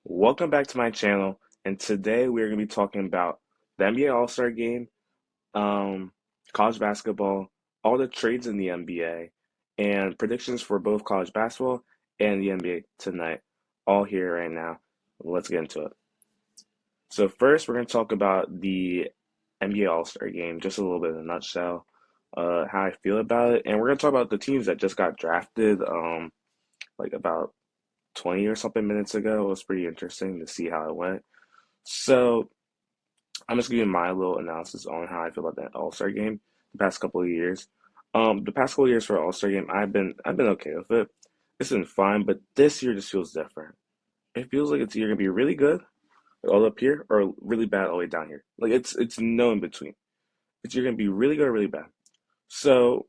Welcome back to my channel, and today we're going to be talking about the NBA All-Star Game, um, college basketball, all the trades in the NBA, and predictions for both college basketball and the NBA tonight. All here right now. Let's get into it. So first, we're going to talk about the NBA All-Star Game, just a little bit in a nutshell, how I feel about it, and we're going to talk about the teams that just got drafted, like about 20 or something minutes ago. It was pretty interesting to see how it went. So I'm just giving my little analysis on how I feel about that All-Star game the past couple of years. The past couple of years for All-Star game, I've been okay with it. It's been fine, but this year just feels different. It feels like it's either gonna be really good, like all up here, or really bad all the way down here. Like it's no in between. It's either gonna be really good or really bad. So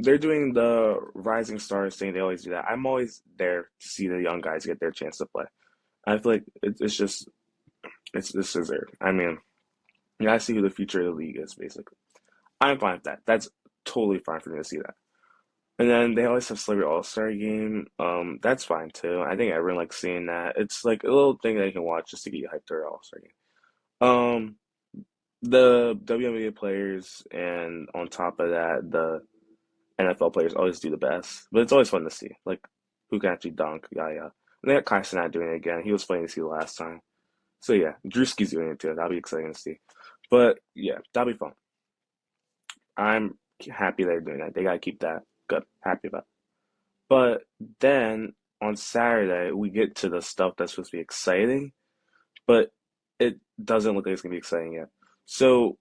they're doing the rising stars thing. They always do that. I'm always there to see the young guys get their chance to play. I feel like it's just it's this is there. I mean, you gotta see who the future of the league is, basically. I'm fine with that. That's totally fine for me to see that. And then they always have Celebrity All-Star Game. That's fine too. I think everyone likes seeing that. It's like a little thing that you can watch just to get you hyped for All-Star Game. Um, the WNBA players and on top of that, the NFL players always do the best. But it's always fun to see, like who can actually dunk, yeah, yeah. And they got Kai Cenat doing it again. He was playing to see last time. So yeah, Drewski's doing it too. That'll be exciting to see. But yeah, that'll be fun. I'm happy they're doing that. They gotta keep that good. Happy about it. But then on Saturday we get to the stuff that's supposed to be exciting, but it doesn't look like it's gonna be exciting yet. So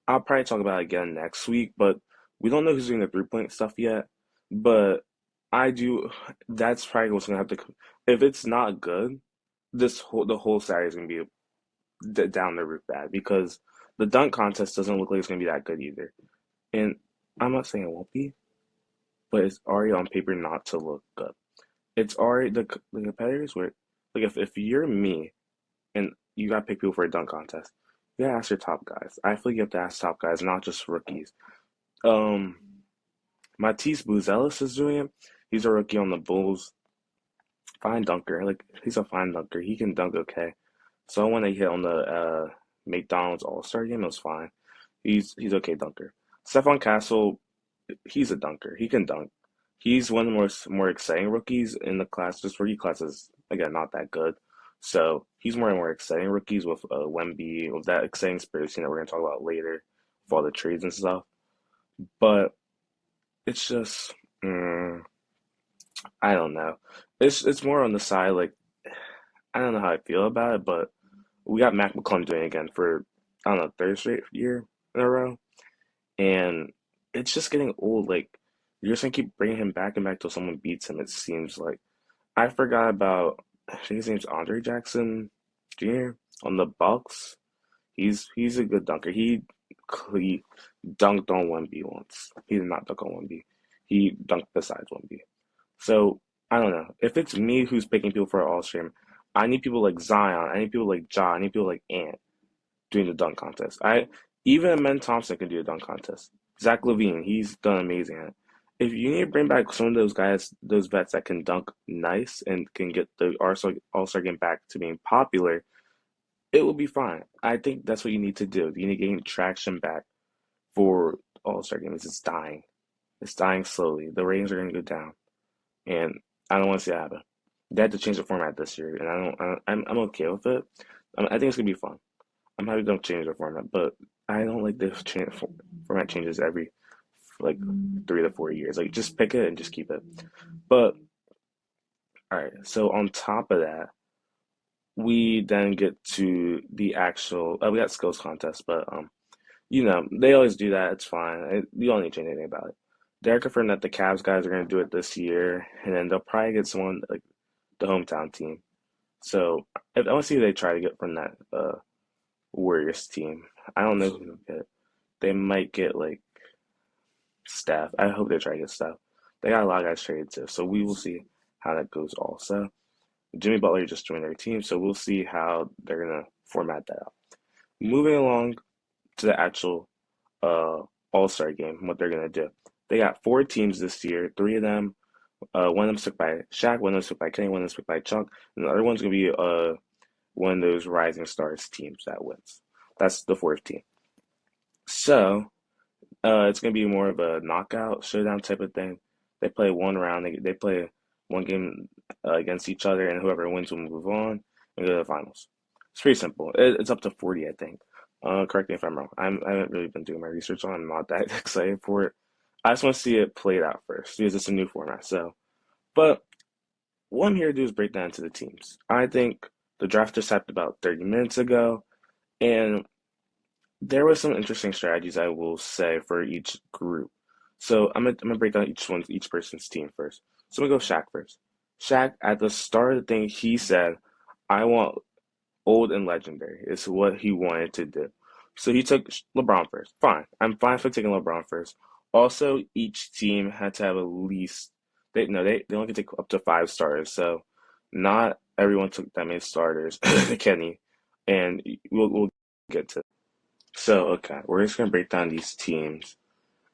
I'll probably talk about it again next week, but we don't know who's doing the 3-point stuff yet. But I do. That's probably what's gonna have to. If it's not good, the whole Saturday is gonna be down the roof bad because the dunk contest doesn't look like it's gonna be that good either. And I'm not saying it won't be, but it's already on paper not to look good. It's already the competitors where, like, if you're me and you got to pick people for a dunk contest, you gotta ask your top guys. I feel like you have to ask top guys, not just rookies. Um, Matisse Buzelis is doing it. He's a rookie on the Bulls. Fine dunker. Like, he's a fine dunker. He can dunk okay. So when they hit on the McDonald's All-Star game, it was fine. He's okay dunker. Stephon Castle, he's a dunker. He can dunk. He's one of the more exciting rookies in the class. This rookie class is again not that good, so he's one of the more exciting rookies with Wemby, with that exciting Spurs team that we're gonna talk about later, with all the trades and stuff. But it's just I don't know. It's more on the side like I don't know how I feel about it, but we got Mac McClung doing it again for I don't know third straight year in a row. And it's just getting old. Like you're just gonna keep bringing him back and back till someone beats him. It seems like I forgot about. I think his name's Andre Jackson Jr. on the Bucks. He's a good dunker. He dunked on Wemby once. He did not dunk on Wemby. He dunked besides Wemby. So I don't know if it's me who's picking people for All Stream. I need people like Zion. I need people like Ja. I need people like Ant doing the dunk contest. I even Amen Thompson can do a dunk contest. Zach Levine, he's done amazing at it. If you need to bring back some of those guys, those vets that can dunk nice and can get the All-Star game back to being popular, it will be fine. I think that's what you need to do. You need to gain traction back for All-Star games. It's dying. It's dying slowly. The ratings are going to go down, and I don't want to see that happen. They had to change the format this year, and I'm okay with it. I think it's gonna be fun. I'm happy they don't change the format, but I don't like the format changes every like 3 to 4 years. Like just pick it and just keep it. But all right, so on top of that, we then get to the actual. We got skills contest, but they always do that. It's fine. You don't need to change anything about it. They're confirmed that the Cavs guys are gonna do it this year, and then they'll probably get someone like the hometown team. So I want to see who they try to get from that Warriors team. I don't know who they'll get. They might get like Steph. I hope they try to get Steph. They got a lot of guys traded too, so we will see how that goes also. Jimmy Butler just joined their team, so we'll see how they're gonna format that out. Moving along to the actual All-Star game, what they're gonna do. They got 4 teams this year. 3 of them, one of them's picked by Shaq, one of them's picked by Kenny, one of them's picked by Chuck, and the other one's gonna be one of those Rising Stars teams that wins. That's the fourth team. So it's gonna be more of a knockout showdown type of thing. They play one round. They play one game against each other, and whoever wins will move on and go to the finals. It's pretty simple. It's up to 40, I think. Correct me if I'm wrong. I haven't really been doing my research on it. I'm not that excited for it. I just want to see it played out first because it's a new format. So, but what I'm here to do is break down to the teams. I think the draft just happened about 30 minutes ago, and there was some interesting strategies I will say for each group. So I'm gonna break down each person's team first. So I'm gonna go Shaq first. Shaq at the start of the thing he said, I want old and legendary is what he wanted to do. So he took LeBron first. Fine. I'm fine for taking LeBron first. Also, each team had to have at least they no they only can take up to five starters. So not everyone took that many starters, Kenny, and we'll get to. So okay, we're just gonna break down these teams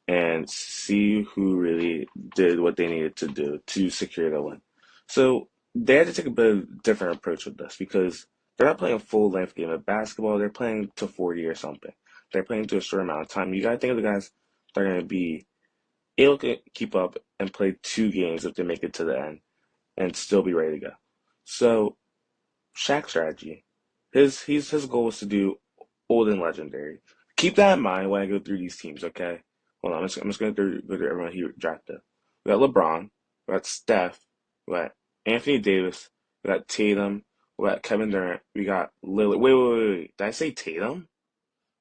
and see who really did what they needed to do to secure the win. So they had to take a bit of different approach with this because they're not playing a full length game of basketball. They're playing to 40 or something. They're playing to a short amount of time. You gotta think of the guys that are gonna be able to keep up and play two games if they make it to the end and still be ready to go. So Shaq strategy. His goal was to do old and legendary. Keep that in mind when I go through these teams, okay? Hold on, I'm just going to go through everyone he drafted. We got LeBron, we got Steph, we got Anthony Davis, we got Tatum, we got Kevin Durant, we got Lillard. Wait. Did I say Tatum?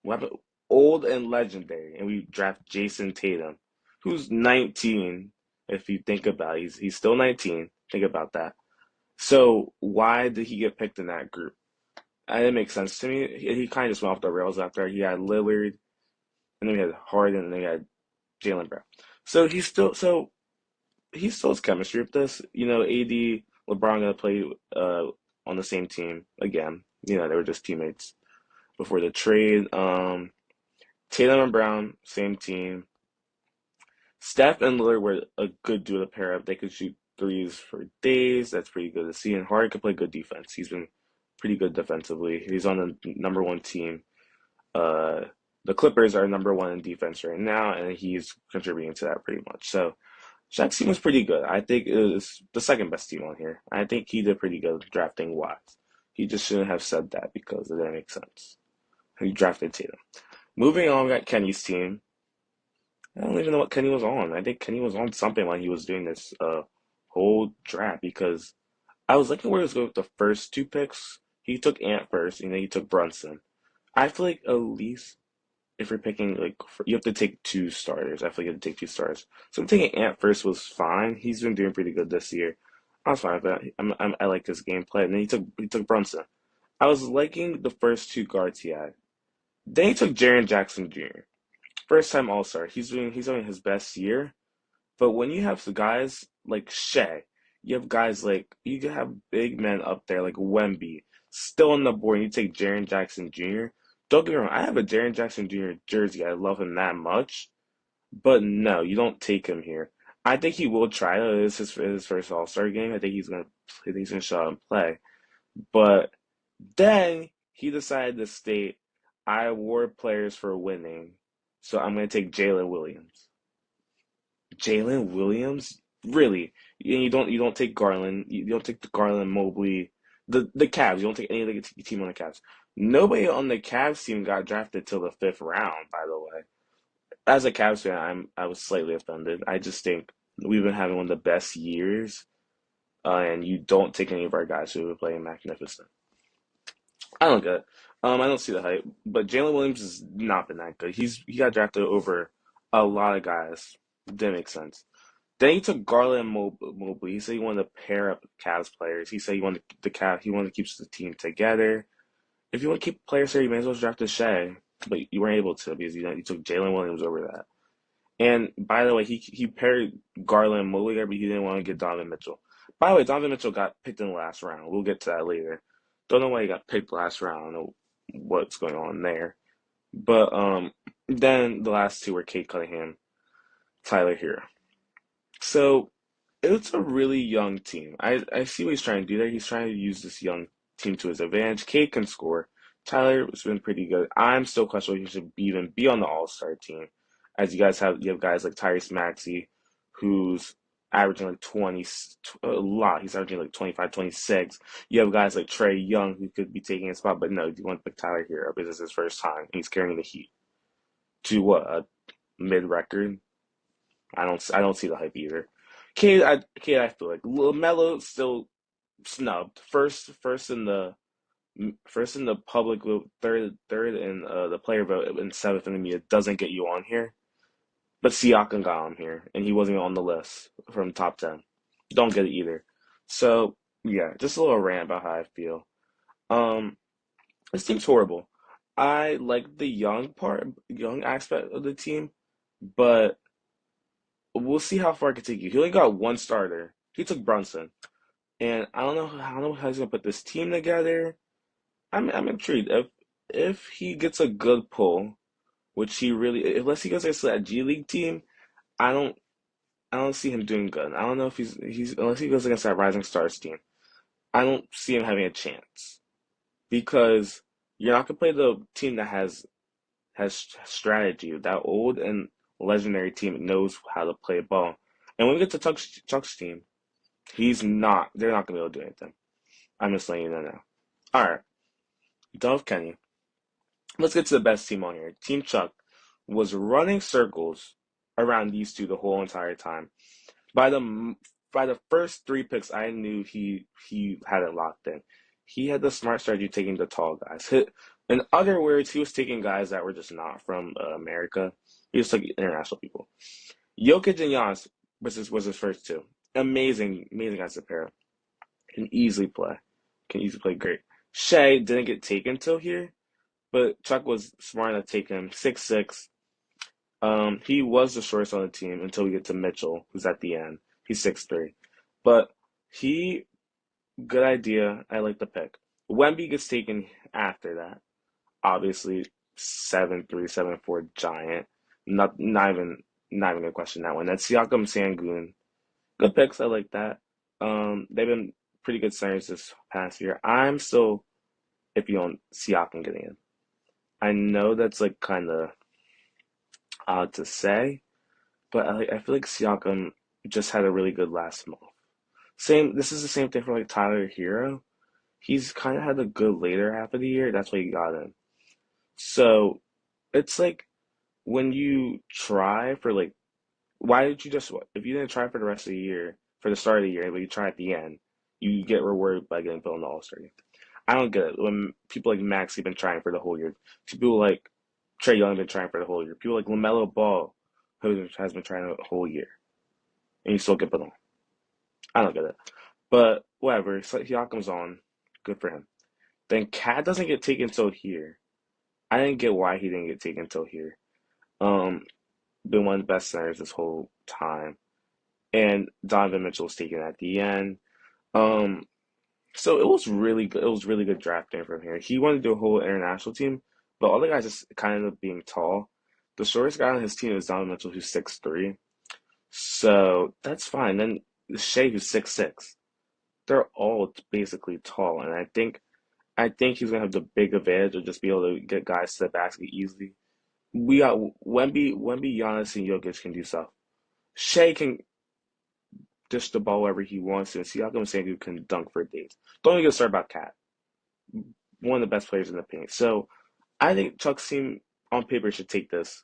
What happened? Old and legendary, and we draft Jason Tatum, who's 19. If you think about it, he's still 19. Think about that. So why did he get picked in that group? It didn't make sense to me. He kind of just went off the rails after he had Lillard, and then we had Harden, and then we had Jalen Brown. So he still has chemistry with this. You know, AD, LeBron gonna play on the same team again. You know, they were just teammates before the trade. Tatum and Brown, same team. Steph and Lillard were a good duo to pair up. They could shoot threes for days. That's pretty good to see. And Harden could play good defense. He's been pretty good defensively. He's on the number one team. Uh, the Clippers are number one in defense right now, and he's contributing to that pretty much. So Shaq's team was pretty good. I think it was the second best team on here. I think he did pretty good drafting wise. He just shouldn't have said that because it didn't make sense. He drafted Tatum. Moving on, we got Kenny's team. I don't even know what Kenny was on. I think Kenny was on something while he was doing this whole draft because I was looking where he was going with the first two picks. He took Ant first, and then he took Brunson. I feel like at least if you're picking you have to take two starters. I feel like you have to take two starters. So I'm taking Ant first was fine. He's been doing pretty good this year. I was fine with that. I like his gameplay. And then he took Brunson. I was liking the first two guards he had. Then he took Jaren Jackson Jr. First time All Star. He's having his best year. But when you have guys like Shea, you have guys like you have big men up there like Wemby still on the board. And you take Jaren Jackson Jr. Don't get me wrong, I have a Jaren Jackson Jr. jersey. I love him that much, but no, you don't take him here. I think he will try. This is his first All Star game. I think he's gonna show up and play. But then he decided to state, "I award players for winning, so I'm gonna take Jalen Williams." Jalen Williams? Really? You don't take Garland. You don't take the Garland Mobley. The Cavs. You don't take any of the team on the Cavs. Nobody on the Cavs team got drafted till the fifth round, by the way. As a Cavs fan, I was slightly offended. I just think we've been having one of the best years, and you don't take any of our guys who are playing magnificent. I don't get it. I don't see the hype, but Jalen Williams has not been that good. He got drafted over a lot of guys. Didn't make sense. Then he took Garland and Mobley. He said he wanted to pair up Cavs players. He said he wanted to keep the team together. If you want to keep players here, you may as well draft a Shea, but you weren't able to because you took Jalen Williams over that. And by the way, he paired Garland and Mobley there, but he didn't want to get Donovan Mitchell. By the way, Donovan Mitchell got picked in the last round. We'll get to that later. Don't know why he got picked last round. I don't know what's going on there. But then the last two were Kate Cunningham, Tyler Hero. So it's a really young team. I see what he's trying to do there. He's trying to use this young team to his advantage. Cade can score. Tyler has been pretty good. I'm still questionable he should even be on the All-Star team, as you have guys like Tyrese Maxey, who's averaging like 20, a lot. He's averaging like 25, 26. You have guys like Trey Young who could be taking his spot, but no, you want to pick Tyler here because it's his first time and he's carrying the Heat to what, a mid record. I don't see the hype either. Cade, I feel like LaMelo still snubbed. First in the public vote, third in the player vote, and seventh in the media doesn't get you on here. But Siakam got on here, and he wasn't on the list from top 10. Don't get it either. So yeah, just a little rant about how I feel. Um, this team's horrible. I like the young aspect of the team, but we'll see how far it can take you. He only got one starter. He took Brunson, and I don't know how he's gonna put this team together. I'm intrigued. If he gets a good pull, which he really, unless he goes against that G League team, I don't I don't see him doing good. I don't know if he's unless he goes against that Rising Stars team. I don't see him having a chance because you're not gonna play the team that has strategy. That old and legendary team knows how to play ball. And when we get to Chuck's team, he's not. They're not gonna be able to do anything. I'm just letting you know now. All right, Dove Kenny. Let's get to the best team on here. Team Chuck was running circles around these two the whole entire time. By the by the first three picks, I knew he had it locked in. He had the smart strategy taking the tall guys. In other words, he was taking guys that were just not from America. He just took international people. Jokic and Giannis was his first two. Amazing, amazing guys to pair. Can easily play. Can easily play great. Shea didn't get taken till here, but Chuck was smart enough to take him 6'6". He was the shortest on the team until we get to Mitchell, who's at the end. He's 6'3". But he, good idea. I like the pick. Wemby gets taken after that. Obviously, 7'3", 7'4", giant. Not even gonna question that one. That's Siakam Sangoon. Good picks. I like that. They've been pretty good centers this past year. I'm still iffy on Siakam getting in. I know that's like kind of odd to say, but I feel like Siakam just had a really good last month. This is the same thing for like Tyler Hero. He's kind of had a good later half of the year. That's why he got in. So it's like when you try for like, why did you just, if you didn't try for the rest of the year, for the start of the year, but you try at the end, you get rewarded by getting put on the All-Star game. I don't get it. When people like Max have been trying for the whole year, people like Trey Young have been trying for the whole year, people like LaMelo Ball has been trying the whole year, and you still get put on. I don't get it. But whatever. So Siakam's on. Good for him. Then Cat doesn't get taken till here. I didn't get why he didn't get taken till here. Um, been one of the best centers this whole time. And Donovan Mitchell was taken at the end. Um, so it was really good. It was really good drafting from here. He wanted to do a whole international team, but all the guys just kind of being tall. The shortest guy on his team is Donovan Mitchell, who's 6'3". So that's fine. Then Shea, who's 6'6". They're all basically tall, and I think he's gonna have the big advantage of just be able to get guys to the basket easily. We got Wemby, Giannis, and Jokic can do stuff. Shea can dish the ball wherever he wants to, and Siakam and Sandu can dunk for days. Don't even get started about Cat, one of the best players in the paint. So I think Chuck's team on paper should take this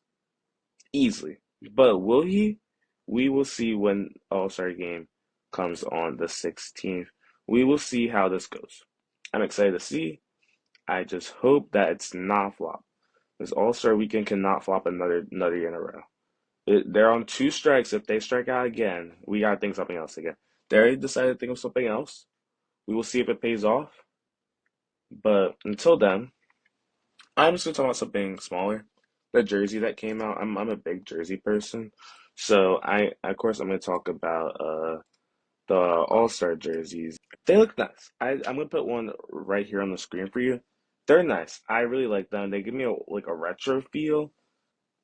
easily, but will he? We will see when All-Star game comes on the 16th. We will see how this goes. I'm excited to see. I just hope that it's not flop. This All-Star weekend cannot flop another year in a row. They're on two strikes. If they strike out again, we gotta think something else again. They already decided to think of something else. We will see if it pays off. But until then, I'm just gonna talk about something smaller. The jersey that came out. I'm a big jersey person, so I of course I'm gonna talk about the All-Star jerseys. They look nice. I'm gonna put one right here on the screen for you. They're nice. I really like them. They give me a retro feel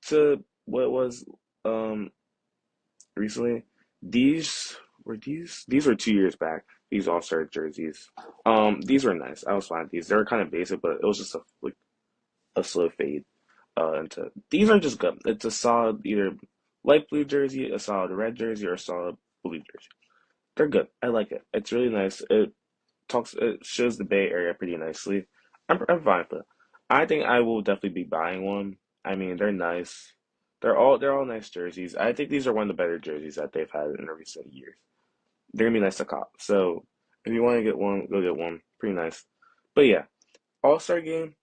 to what was um recently. These were 2 years back. these All-Star jerseys. These were nice. I was fine with these. They were kind of basic, but it was just a slow fade. Into these are just good. It's a solid either light blue jersey, a solid red jersey, or a solid blue jersey. They're good. I like it. It's really nice. It shows the Bay Area pretty nicely. I'm fine with it. I think I will definitely be buying one. I mean, they're nice. They're all nice jerseys. I think these are one of the better jerseys that they've had in the recent years. They're gonna be nice to cop. So if you want to get one, go get one. Pretty nice. But yeah, All-Star game.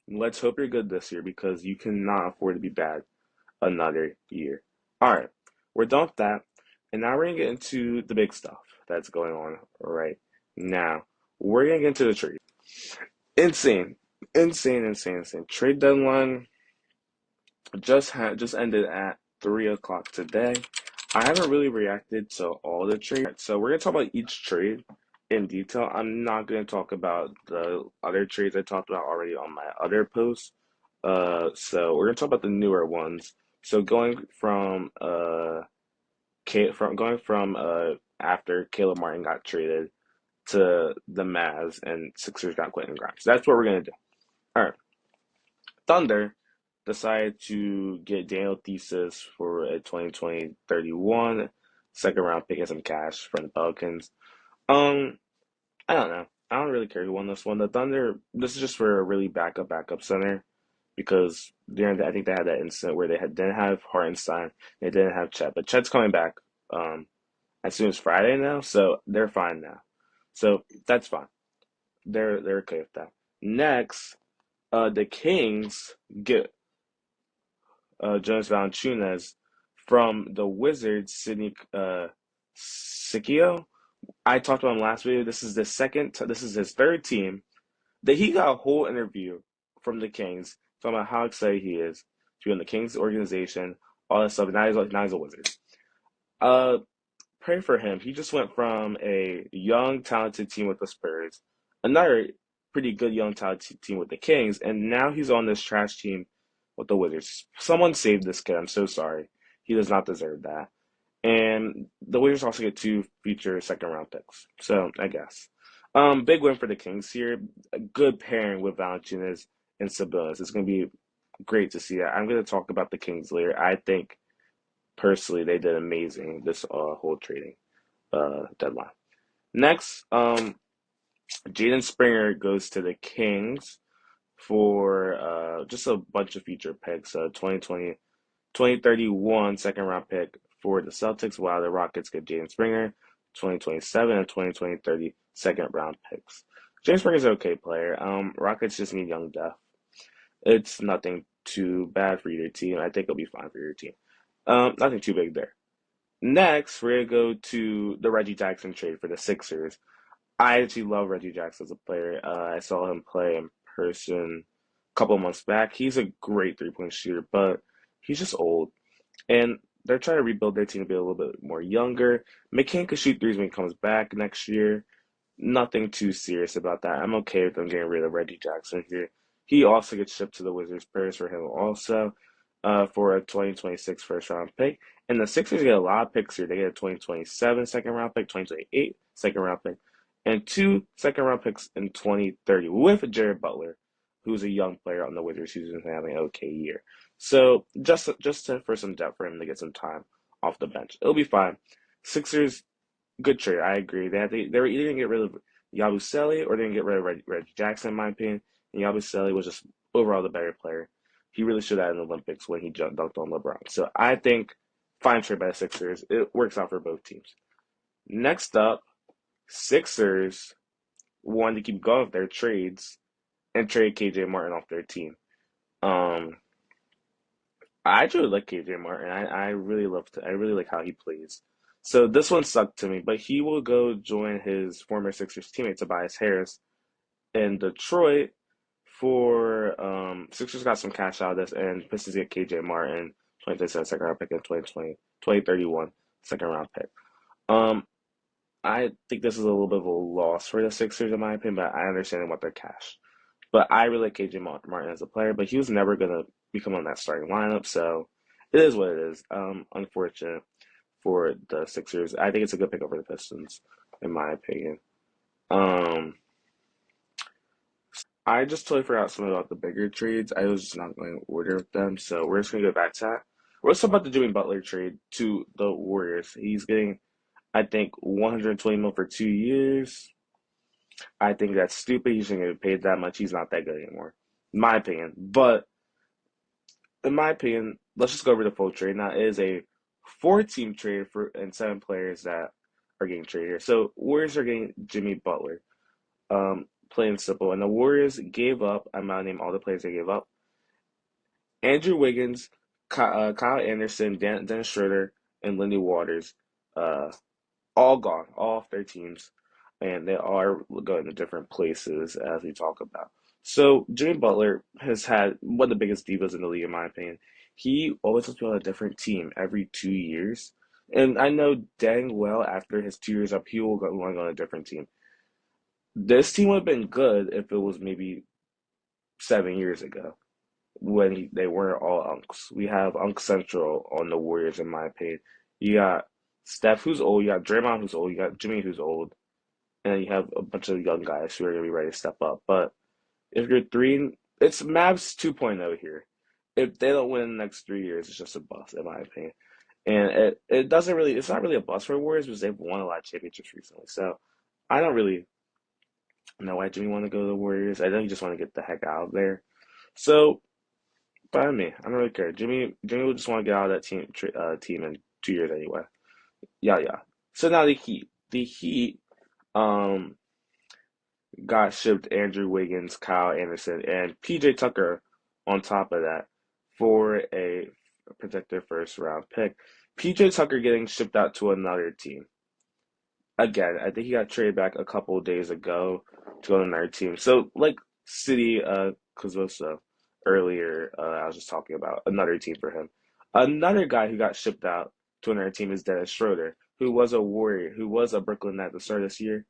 Let's hope you're good this year because you cannot afford to be bad another year. All right, we're done with that, and now we're gonna get into the big stuff that's going on right now. We're gonna get into the trade. Insane, insane. Trade deadline just ended at 3 o'clock today. I haven't really reacted to all the trades, so we're gonna talk about each trade in detail. I'm not gonna talk about the other trades I talked about already on my other posts. So we're gonna talk about the newer ones. So going from after Caleb Martin got traded to the Mavs and Sixers got Quentin Grimes. That's what we're gonna do. All right. Thunder decided to get Daniel Thesis for a 2020-31 second round pick and some cash from the Pelicans. Um, I don't know. I don't really care who won this one. The Thunder, this is just for a really backup center because I think they had that incident where didn't have Hartenstein, they didn't have Chet, but Chet's coming back as soon as Friday now, so they're fine now. So that's fine. They're okay with that. Next, the Kings get Jonas Valanciunas from the Wizards, Sidney Sicchio. I talked about him last video. This is his third team. That he got a whole interview from the Kings talking about how excited he is to be in the Kings organization, all that stuff. Now he's a Wizard. Uh, Pray for him. He just went from a young, talented team with the Spurs, another pretty good young, talented team with the Kings, and now he's on this trash team with the Wizards. Someone save this kid. I'm so sorry. He does not deserve that. And the Wizards also get two future second round picks. So I guess. Big win for the Kings here. A good pairing with Valanciunas and Sabonis. It's going to be great to see that. I'm going to talk about the Kings later. I think personally they did amazing this whole trading deadline. Next, Jaden Springer goes to the Kings for just a bunch of future picks. 2031 second round pick for the Celtics, while the Rockets get Jaden Springer, 2027 and 2030 second round picks. Jaden Springer's an okay player. Rockets just need young depth. It's nothing too bad for either team. I think it'll be fine for your team. Nothing too big there. Next, we're gonna go to the Reggie Jackson trade for the Sixers. I actually love Reggie Jackson as a player. I saw him play in person a couple months back. He's a great three-point shooter, but he's just old. And they're trying to rebuild their team to be a little bit more younger. McCain could shoot threes when he comes back next year. Nothing too serious about that. I'm okay with them getting rid of Reggie Jackson here. He also gets shipped to the Wizards. Prayers for him also for a 2026 first round pick. And the Sixers get a lot of picks here. They get a 2027 second round pick, 2028 second round pick, and two second round picks in 2030 with Jared Butler, who's a young player on the Wizards who's been having an okay year. So for some depth for him to get some time off the bench, it'll be fine. Sixers, good trade. I agree. They were either gonna get rid of Yabusele or they gonna get rid of Reggie Jackson, in my opinion. And Yabusele was just overall the better player. He really should have had an Olympics when he dunked on LeBron. So I think fine trade by the Sixers. It works out for both teams. Next up, Sixers wanted to keep going with their trades and trade KJ Martin off their team. Um, I actually like KJ Martin. I really like how he plays. So this one sucked to me, but he will go join his former Sixers teammate Tobias Harris in Detroit for Sixers got some cash out of this and Pistons get KJ Martin, 2027 second round pick and 2031 second round pick. Um I think this is a little bit of a loss for the Sixers in my opinion, but I understand they want their cash. But I really like KJ Martin as a player, but he was never gonna become on that starting lineup, so it is what it is. Unfortunate for the Sixers. I think it's a good pick over the Pistons, in my opinion. Um, I just totally forgot something about the bigger trades. I was just not going to order with them, so we're just gonna go back to that. What's about the Jimmy Butler trade to the Warriors? He's getting, I think, 120 mil for 2 years. I think that's stupid. He shouldn't get paid that much. He's not that good anymore, in my opinion. But in my opinion, let's just go over the full trade. Now, it is a four-team trade for and seven players that are getting traded here. So Warriors are getting Jimmy Butler. Plain and simple. And the Warriors gave up. I'm not name all the players they gave up. Andrew Wiggins, Kyle Anderson, Dennis Schroeder, and Lindy Waters. Uh, all gone, all off their teams, and they are going to different places as we talk about. So Jimmy Butler has had one of the biggest divas in the league, in my opinion. He always has to be on a different team every 2 years. And I know dang well after his 2 years up, he will want to go on a different team. This team would have been good if it was maybe 7 years ago when they weren't all unks. We have Unk Central on the Warriors, in my opinion. You got Steph, who's old. You got Draymond, who's old. You got Jimmy, who's old. And then you have a bunch of young guys who are going to be ready to step up. But if you're three, it's Mavs 2.0 here. If they don't win in the next 3 years, it's just a bust, in my opinion. And it doesn't really, it's not really a bust for Warriors because they've won a lot of championships recently. So I don't really know why Jimmy want to go to the Warriors. I think he just want to get the heck out of there. So, by me, I don't really care. Jimmy will just want to get out of that team in 2 years anyway. Yeah, yeah. So now the Heat. The Heat, um, got shipped Andrew Wiggins, Kyle Anderson, and PJ Tucker on top of that for a protected first round pick. PJ Tucker getting shipped out to another team. Again, I think he got traded back a couple of days ago to go to another team. So, like City Kozoso earlier, I was just talking about another team for him. Another guy who got shipped out to another team is Dennis Schroeder, who was a Warrior, who was a Brooklyn Net at the start of this year,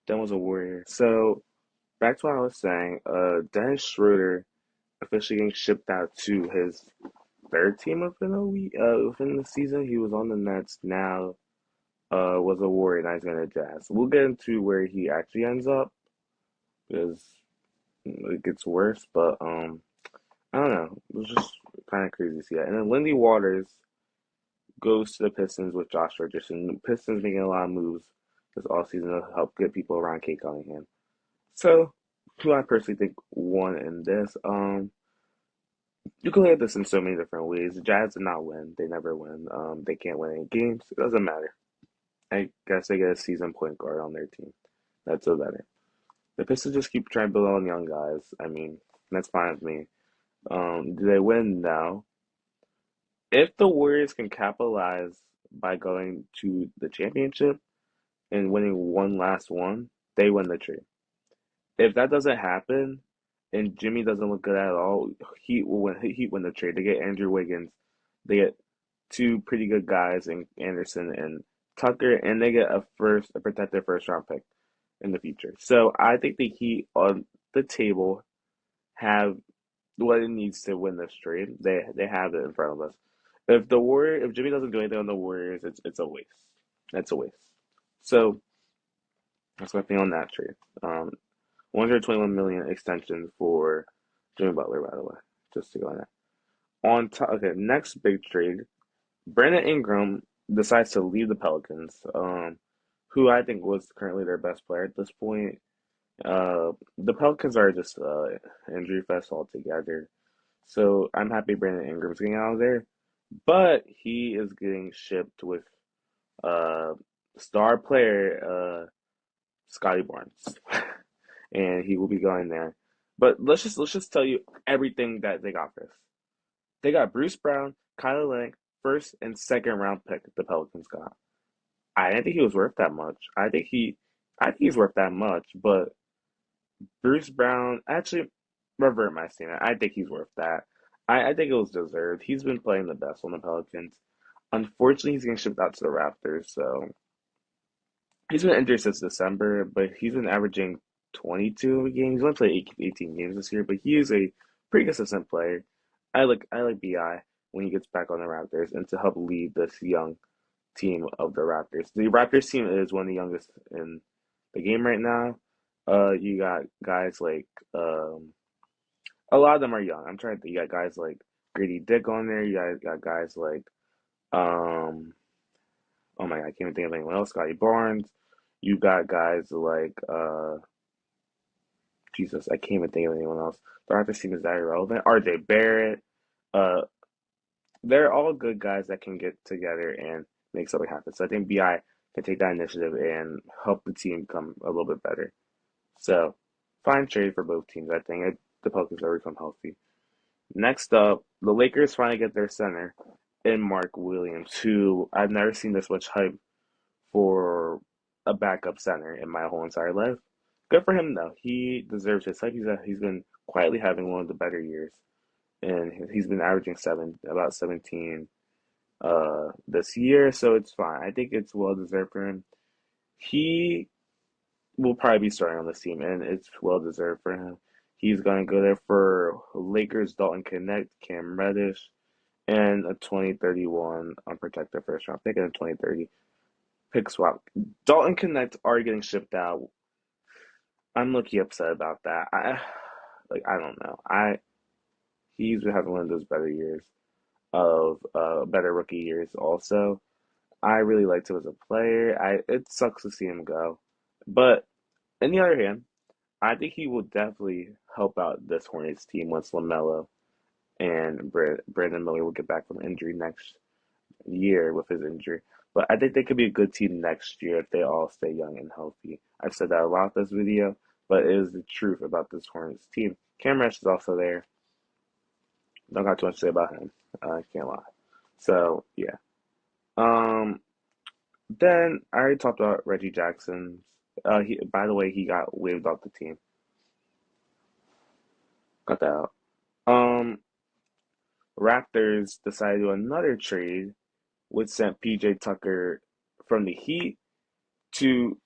then was a Warrior. So, back to what I was saying, Dennis Schroeder officially getting shipped out to his third team within the season. He was on the Nets. Now was a Warrior. Now he's going to Jazz. We'll get into where he actually ends up because it gets worse. But I don't know. It was just kind of crazy to see that. And then Lindy Waters goes to the Pistons with Josh Richardson. The Pistons making a lot of moves this all season to help get people around Kate Cunningham. So, who I personally think won in this, you can look at this in so many different ways. The Jazz did not win. They never win. They can't win any games. It doesn't matter. I guess they get a seasoned point guard on their team. That's so better. The Pistons just keep trying to build on young guys. I mean, that's fine with me. Do they win? No. If the Warriors can capitalize by going to the championship and winning one last one, they win the trade. If that doesn't happen and Jimmy doesn't look good at all, Heat win the trade. They get Andrew Wiggins. They get two pretty good guys in Anderson and Tucker, and they get a protected first round pick in the future. So I think the Heat on the table have what it needs to win this trade. They have it in front of us. If Jimmy doesn't do anything on the Warriors, it's a waste. That's a waste. So that's my thing on that trade. 121 million extension for Jimmy Butler, by the way, just to go on that. On top, okay, next big trade, Brandon Ingram decides to leave the Pelicans, who I think was currently their best player at this point. The Pelicans are just injury fest altogether. So I'm happy Brandon Ingram's getting out of there, but he is getting shipped with uh star player Scotty Barnes, and he will be going there. But let's just tell you everything that they got for this. They got Bruce Brown, Kyler Lennox, first and second round pick the Pelicans got. I didn't think he was worth that much. I think he's worth that much, but Bruce Brown actually revert my statement. I think he's worth that. I think it was deserved. He's been playing the best on the Pelicans. Unfortunately, he's getting shipped out to the Raptors, so he's been injured since December, but he's been averaging 22 games. He's only played 18 games this year, but he is a pretty consistent player. I like Bi when he gets back on the Raptors and to help lead this young team of the Raptors. The Raptors team is one of the youngest in the game right now. You got guys like a lot of them are young. I'm trying to think. You got guys like Grady Dick on there. You got guys like um oh my God, I can't even think of anyone else. Scotty Barnes. You got guys like Jesus, I can't even think of anyone else. The Raptors team is that irrelevant. RJ Barrett. Uh, they're all good guys that can get together and make something happen. So I think BI can take that initiative and help the team come a little bit better. So fine trade for both teams. I think the Pelicans are become healthy. Next up, the Lakers finally get their center in Mark Williams, who I've never seen this much hype for a backup center in my whole entire life. Good for him though. He deserves his hype. He's been quietly having one of the better years, and he's been averaging about 17 this year, so it's fine. I think it's well deserved for him. He will probably be starting on this team, and it's well deserved for him. He's gonna go there for Lakers, Dalton Connect, Cam Reddish, and a 2031 unprotected first round pick and a 2030 pick swap. Dalton Connect are getting shipped out. I'm looking upset about that. I don't know. He's been having one of those better years of better rookie years also. I really liked him as a player. It sucks to see him go. But on the other hand, I think he will definitely help out this Hornets team once LaMelo and Brandon Miller will get back from injury next year with his injury. But I think they could be a good team next year if they all stay young and healthy. I've said that a lot this video, but it is the truth about this Hornets team. Cam Reddish is also there. Don't got too much to say about him. I can't lie. So yeah. Um. Then I already talked about Reggie Jackson. By the way, he got waived off the team. Got that out. Um. Raptors decided to do another trade, which sent PJ Tucker from the Heat to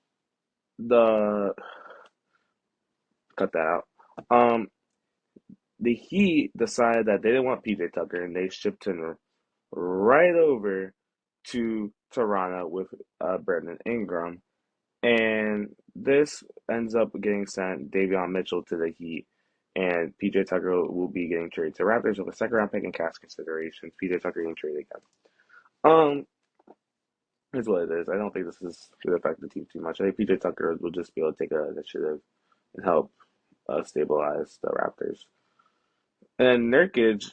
the cut that out. Um, the Heat decided that they didn't want PJ Tucker, and they shipped him right over to Toronto with Brandon Ingram, and this ends up getting sent Davion Mitchell to the Heat, and PJ Tucker will be getting traded to Raptors with a second round pick and cash considerations. PJ Tucker getting traded again. Um, is what it is. I don't think this is going to affect the team too much. I think PJ Tucker will just be able to take an initiative and help stabilize the Raptors. And Nurkic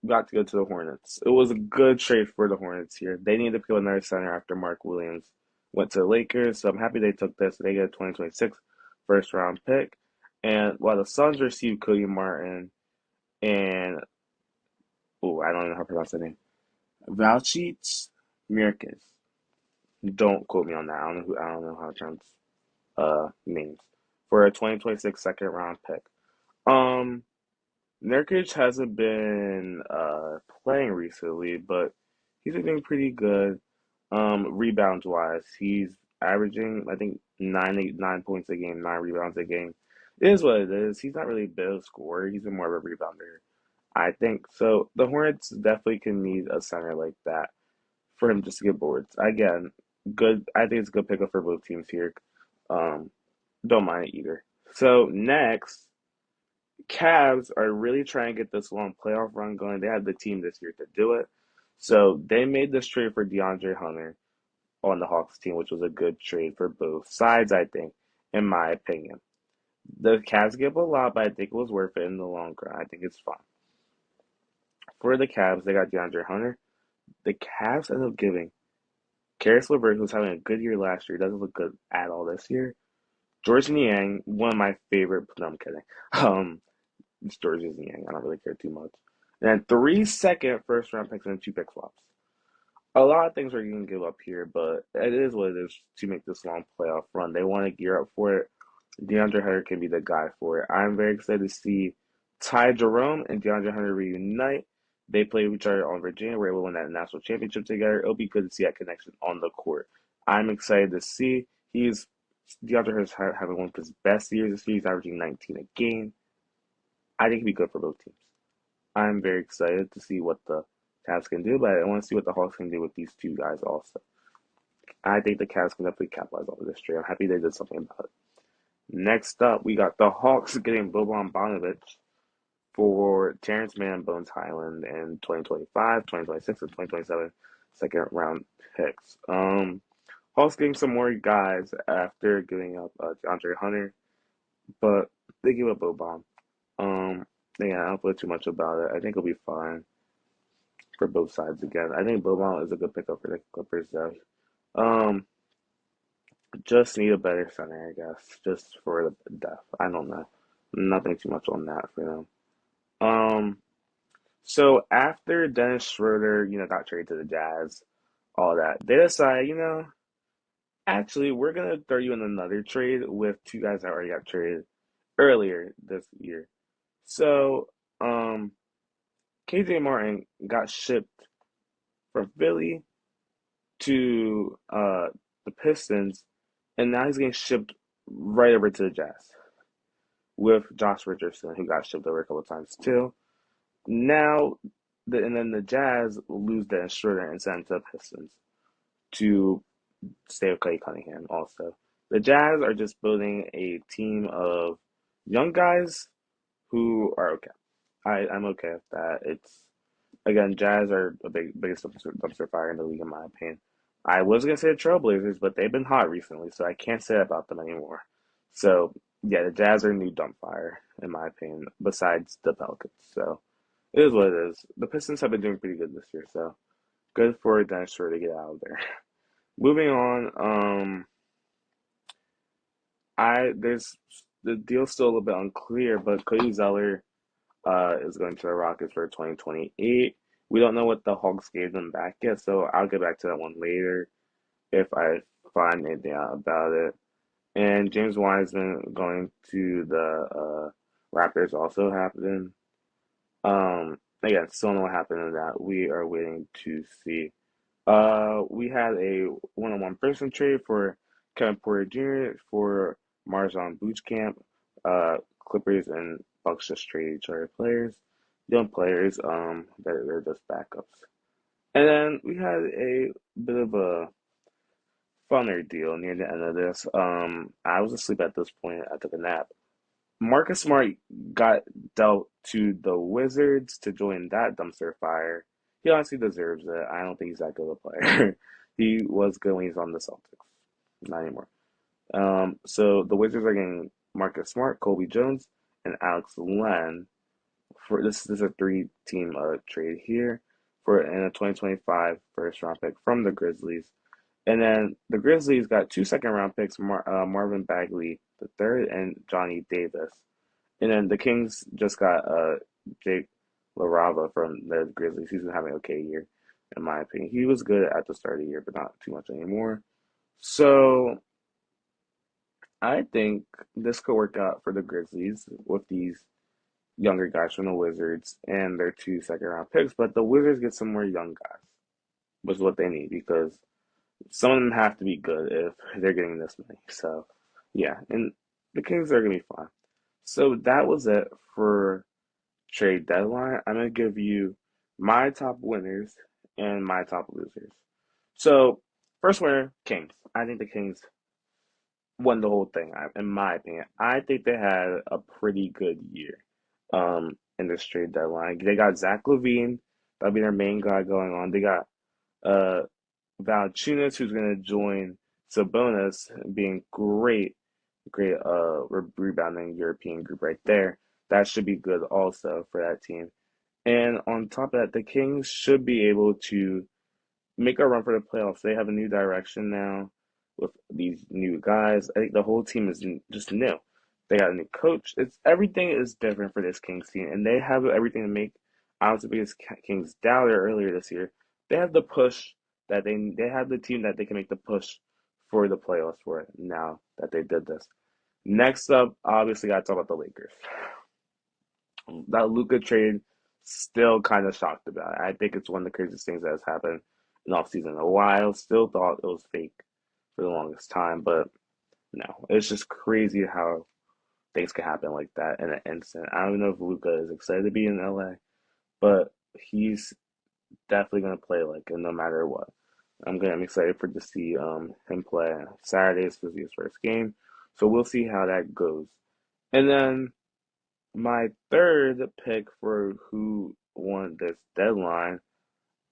got to go to the Hornets. It was a good trade for the Hornets here. They needed to pick another center after Mark Williams went to the Lakers, so I'm happy they took this. They get a 2026 first round pick. And while the Suns received Cody Martin and I don't know how to pronounce that name. Valchits Mirkis. Don't quote me on that. I don't know how to pronounce names. For a 2026 second round pick. Um Nurkic hasn't been playing recently, but he's been doing pretty good. Rebounds wise, he's averaging I think 9 points a game, 9 rebounds a game. It is what it is. He's not really a bit of a scorer. He's been more of a rebounder, I think. So the Hornets definitely can need a center like that for him just to get boards. Again, good. I think it's a good pickup for both teams here. Um, don't mind it either. So next. Cavs are really trying to get this long playoff run going. They had the team this year to do it. So they made this trade for DeAndre Hunter on the Hawks team, which was a good trade for both sides, I think, in my opinion. The Cavs give a lot, but I think it was worth it in the long run. I think it's fine. For the Cavs, they got DeAndre Hunter. The Cavs ended up giving Karis LeVert, who's having a good year last year, doesn't look good at all this year. George Niang, one of my favorite. No, I'm kidding. It's George Niang. I don't really care too much. And then 3 second first round picks and 2 pick swaps. A lot of things are going to give up here, but it is what it is to make this long playoff run. They want to gear up for it. DeAndre Hunter can be the guy for it. I'm very excited to see Ty Jerome and DeAndre Hunter reunite. They played each other on Virginia. We're able to win that national championship together. It'll be good to see that connection on the court. I'm excited to see. DeAndre Hunter's having one of his best years this year. He's averaging 19 a game. I think it'd be good for both teams. I'm very excited to see what the Cavs can do, but I want to see what the Hawks can do with these two guys also. I think the Cavs can definitely capitalize on this trade. I'm happy they did something about it. Next up, we got the Hawks getting Boban Bogdanovic for Terrence Mann, Bones Highland in 2025, 2026, and 2027 second round picks. Hawks getting some more guys after giving up DeAndre Hunter, but they give up Boban. Um, yeah, I don't feel too much about it. I think it'll be fine for both sides again. I think Boban is a good pickup for the Clippers, though. Um, just need a better center, I guess, just for the depth. I don't know. Nothing too much on that for them. Um, so after Dennis Schroeder, got traded to the Jazz, all that, they decide, actually, we're gonna throw you in another trade with two guys that already got traded earlier this year. So, KJ Martin got shipped from Philly to the Pistons, and now he's getting shipped right over to the Jazz with Josh Richardson, who got shipped over a couple of times too. Now, and then the Jazz lose Dennis Schroeder and send to the Pistons to stay with Clay Cunningham also. The Jazz are just building a team of young guys who are okay. I'm okay with that. It's again, Jazz are the biggest dumpster fire in the league in my opinion. I was gonna say the Trailblazers, but they've been hot recently, so I can't say that about them anymore. So yeah, the Jazz are a new dump fire in my opinion. Besides the Pelicans, so it is what it is. The Pistons have been doing pretty good this year, so good for Dennis Schroeder to get out of there. Moving on, I there's the deal's still a little bit unclear, but Cody Zeller is going to the Rockets for 2028. We don't know what the Hawks gave them back yet, so I'll get back to that one later if I find anything out about it. And James Wiseman going to the Raptors also happened. Again, still don't know what happened in that. We are waiting to see. We had a one-on-one person trade for Kevin Porter Jr. for Marzon Bootcamp. Clippers and Bucks just trade each other players, young players. That they're just backups. And then we had a bit of a funner deal near the end of this. I was asleep at this point. I took a nap. Marcus Smart got dealt to the Wizards to join that dumpster fire. He honestly deserves it. I don't think he's that good a player. He was good when he's on the Celtics. Not anymore. So the Wizards are getting Marcus Smart, Kobe Jones, and Alex Len for this is a three-team trade here for in a 2025 first round pick from the Grizzlies. And then the Grizzlies got two second round picks, Marvin Bagley the third and Johnny Davis. And then the Kings just got Jake LaRava from the Grizzlies. He's been having an okay year, in my opinion. He was good at the start of the year, but not too much anymore. So I think this could work out for the Grizzlies with these younger guys from the Wizards and their two second round picks. But the Wizards get some more young guys, which is what they need because some of them have to be good if they're getting this many. So yeah, and the Kings are gonna be fine. So that was it for trade deadline. I'm gonna give you my top winners and my top losers. So first winner, Kings. I think the Kings won the whole thing. In my opinion, I think they had a pretty good year. In this trade deadline, they got Zach LaVine. That'll be their main guy going on. They got uh Valanciunas, who's gonna join Sabonis, being great rebounding European group right there. That should be good also for that team. And on top of that, the Kings should be able to make a run for the playoffs. They have a new direction now with these new guys. I think the whole team is just new. They got a new coach. It's everything is different for this Kings team, and they have everything to make. I was the biggest Kings doubter earlier this year. They have the push that they have the team that they can make the push for the playoffs for it now that they did this. Next up, obviously, got to talk about the Lakers. That Luka trade, still kind of shocked about it. I think it's one of the craziest things that has happened in off season in a while. Still thought it was fake for the longest time, but no, it's just crazy how things can happen like that in an instant. I don't know if Luka is excited to be in LA, but he's definitely gonna play like it no matter what. I'm excited for to see him play. Saturday is supposed to be his first game, so we'll see how that goes. And then my third pick for who won this deadline,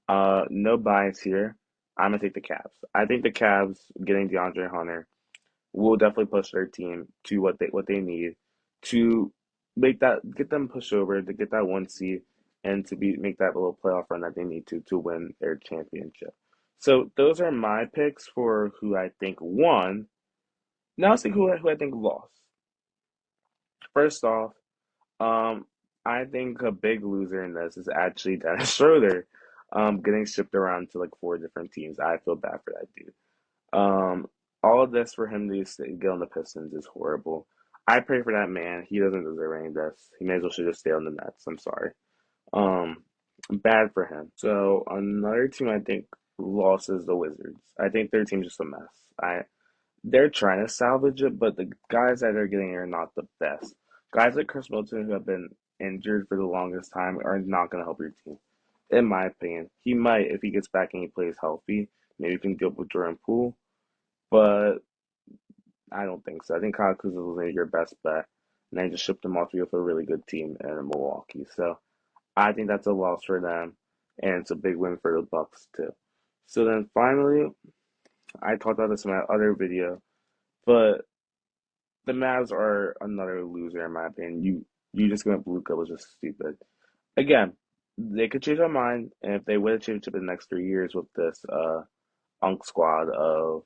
no bias here. I'm gonna take the Cavs. I think the Cavs getting DeAndre Hunter will definitely push their team to what they need to make that get them push over to get that one seed and to be make that little playoff run that they need to win their championship. So those are my picks for who I think won. Now let's see who I think lost. First off, um, I think a big loser in this is actually Dennis Schroeder, getting shipped around to like four different teams. I feel bad for that dude. Um, all of this for him to get on the Pistons is horrible. I pray for that man. He doesn't deserve any of this. He may as well should just stay on the Nets. I'm sorry. Um, bad for him. So another team I think lost is the Wizards. I think their team's just a mess. They're trying to salvage it, but the guys that are getting are not the best. Guys like Chris Middleton, who have been injured for the longest time, are not going to help your team. In my opinion, he might if he gets back and he plays healthy. Maybe he can deal with Jordan Poole, but I don't think so. I think Kyle Kuzma was maybe your best bet, and they just shipped him off to go for a really good team in Milwaukee. So I think that's a loss for them, and it's a big win for the Bucks too. So then finally, I talked about this in my other video, but the Mavs are another loser in my opinion. You just going Luka was just stupid. Again, they could change their mind, and if they win a championship in the next 3 years with this Unk squad of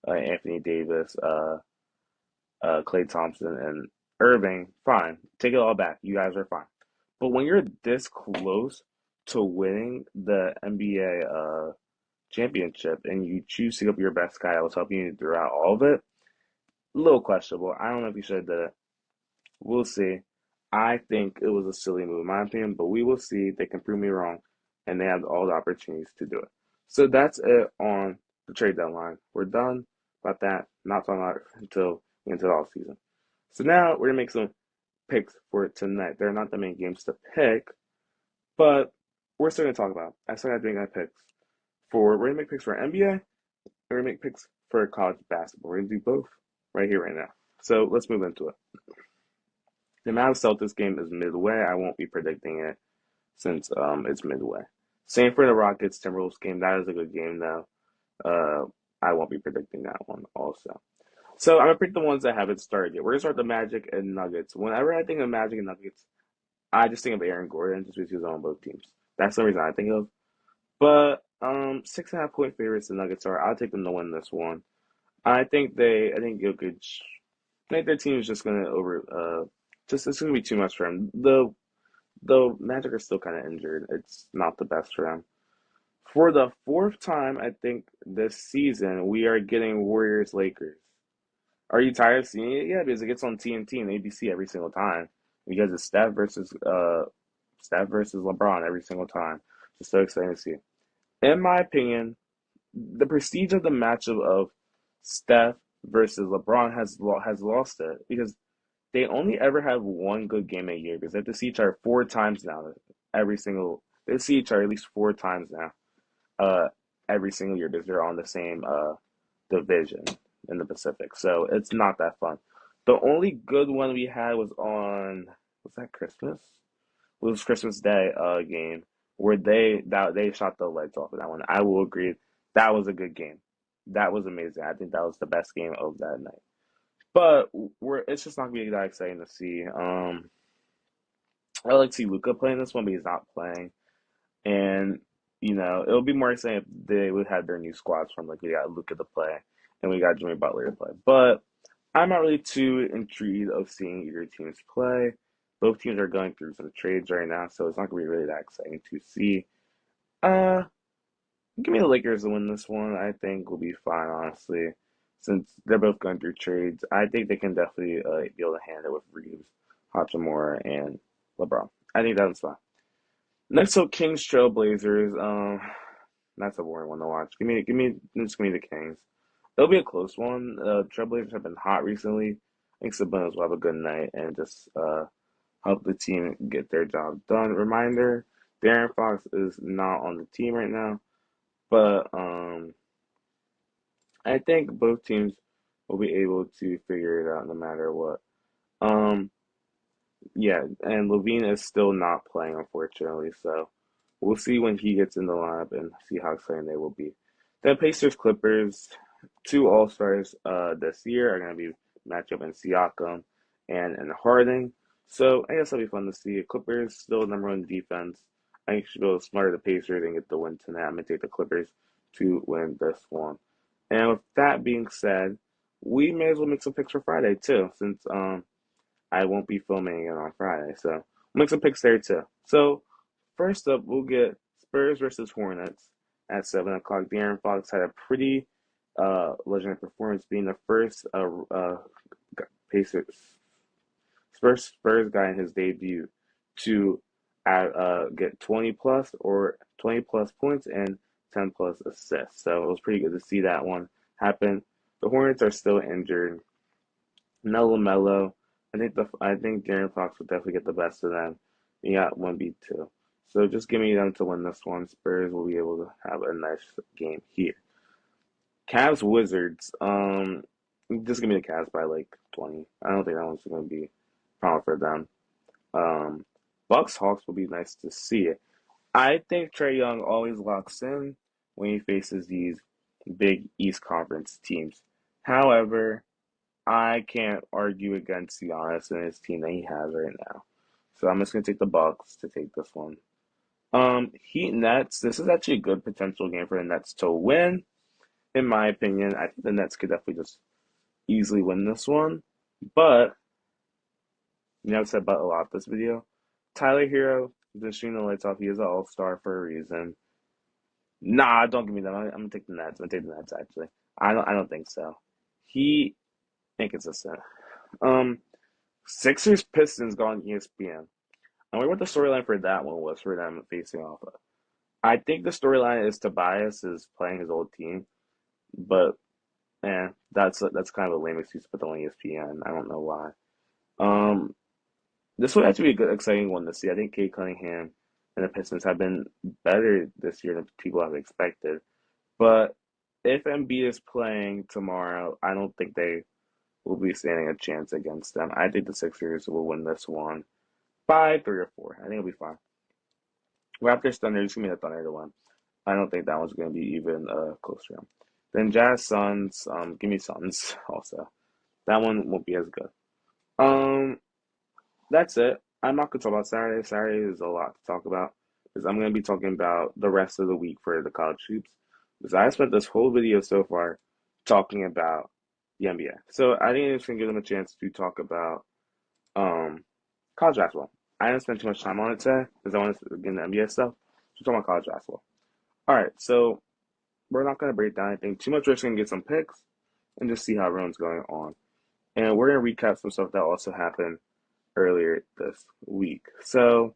Anthony Davis, Klay Thompson, and Irving, fine. Take it all back. You guys are fine. But when you're this close to winning the NBA championship and you choose to give up your best guy that was helping you throughout all of it, a little questionable. I don't know if you should have did it. We'll see. I think it was a silly move, in my opinion, but we will see. They can prove me wrong, and they have all the opportunities to do it. So that's it on the trade deadline. We're done about that. Not talking about it until into the off season. So now we're gonna make some picks for tonight. They're not the main games to pick, but we're still gonna talk about. I still gotta make my picks for. We're gonna make picks for NBA. And we're gonna make picks for college basketball. We're gonna do both right here, right now. So let's move into it. The Mavs Celtics game is midway. I won't be predicting it since it's midway. Same for the Rockets Timberwolves game. That is a good game though. Uh, I won't be predicting that one also. So I'm gonna pick the ones that haven't started yet. We're gonna start the Magic and Nuggets. Whenever I think of Magic and Nuggets, I just think of Aaron Gordon just because he's on both teams. That's the reason I think of. But 6.5 point favorites the Nuggets are. I'll take them to win this one. I think Jokic. I think their team is just gonna just it's gonna be too much for him. The Magic are still kind of injured. It's not the best for them. For the fourth time, I think this season we are getting Warriors Lakers. Are you tired of seeing it? Yeah, because it gets on TNT and ABC every single time. Because it's Steph versus LeBron every single time. Just so exciting to see. In my opinion, the prestige of the matchup of Steph versus LeBron has lost it because they only ever have one good game a year because they have to see each other four times now. They see each other at least four times now. Uh, every single year because they're on the same division in the Pacific. So it's not that fun. The only good one we had was that Christmas? It was Christmas Day game where they shot the lights off of that one. I will agree that was a good game. That was amazing. I think that was the best game of that night. But it's just not gonna be that exciting to see. I like to see Luca playing this one, but he's not playing. And it'll be more exciting if they would have their new squads from like we got Luca to play and we got Jimmy Butler to play. But I'm not really too intrigued of seeing either teams play. Both teams are going through some trades right now, so it's not gonna be really that exciting to see. Uh, Give me the Lakers to win this one. I think will be fine, honestly, since they're both going through trades. I think they can definitely be able to handle it with Reeves, Hachimura, and LeBron. I think that's fine. Next up, Kings Trailblazers. That's a boring one to watch. Just give me the Kings. It'll be a close one. Trailblazers have been hot recently. I think Sabonis will have a good night and just help the team get their job done. Reminder: Darren Fox is not on the team right now, but I think both teams will be able to figure it out no matter what. Um, yeah, and Levine is still not playing, unfortunately. So we'll see when he gets in the lineup and see how exciting they will be. The Pacers Clippers, two All Stars this year are going to be match up in Siakam and Harding. So I guess that'll be fun to see. Clippers still number one defense. I think should go smarter the Pacers and get the win tonight. I'm going to take the Clippers to win this one. And with that being said, we may as well make some picks for Friday too, since I won't be filming it on Friday. So we'll make some picks there too. So first up, we'll get Spurs versus Hornets at 7 o'clock. De'Aaron Fox had a pretty legendary performance, being the first Pacers Spurs guy in his debut to get 20 plus points and 10 plus assists. So it was pretty good to see that one happen. The Hornets are still injured. No LaMelo. I think De'Aaron Fox will definitely get the best of them. You got 1v2. So just give me them to win this one. Spurs will be able to have a nice game here. Cavs Wizards. Just give me the Cavs by like 20. I don't think that one's gonna be a problem for them. Um, Bucks Hawks will be nice to see it. I think Trey Young always locks in when he faces these big East Conference teams. However, I can't argue against Giannis and his team that he has right now. So I'm just gonna take the Bucks to take this one. Heat Nets. This is actually a good potential game for the Nets to win, in my opinion. I think the Nets could definitely just easily win this one. But I've said but a lot this video. Tyler Hero just shooting the lights off. He is an all-star for a reason. Nah, don't give me that. I'm gonna take the Nets. I'm gonna take the Nets actually. I don't think so. He inconsistent. Um, Sixers Pistons go on ESPN. I wonder what the storyline for that one was for them facing off of. I think the storyline is Tobias is playing his old team, but that's kind of a lame excuse to put on ESPN. I don't know why. Um, this would actually be a good, exciting one to see. I think Kate Cunningham and the Pistons have been better this year than people have expected. But if Embiid is playing tomorrow, I don't think they will be standing a chance against them. I think the Sixers will win this one by 3 or 4. I think it'll be fine. Raptors Thunder, just give me the Thunder to win. I don't think that one's going to be even a close round. Then Jazz Suns, give me Suns also. That one won't be as good. Um, that's it. I'm not going to talk about Saturday. Saturday is a lot to talk about because I'm going to be talking about the rest of the week for the college hoops. Because I spent this whole video so far talking about the NBA. So I think it's going to give them a chance to talk about um, college basketball. I didn't spend too much time on it today because I wanted to get into NBA stuff. So talk about college basketball. All right, so we're not going to break down anything too much. We're just going to get some picks and just see how everyone's going on. And we're going to recap some stuff that also happened earlier this week. So,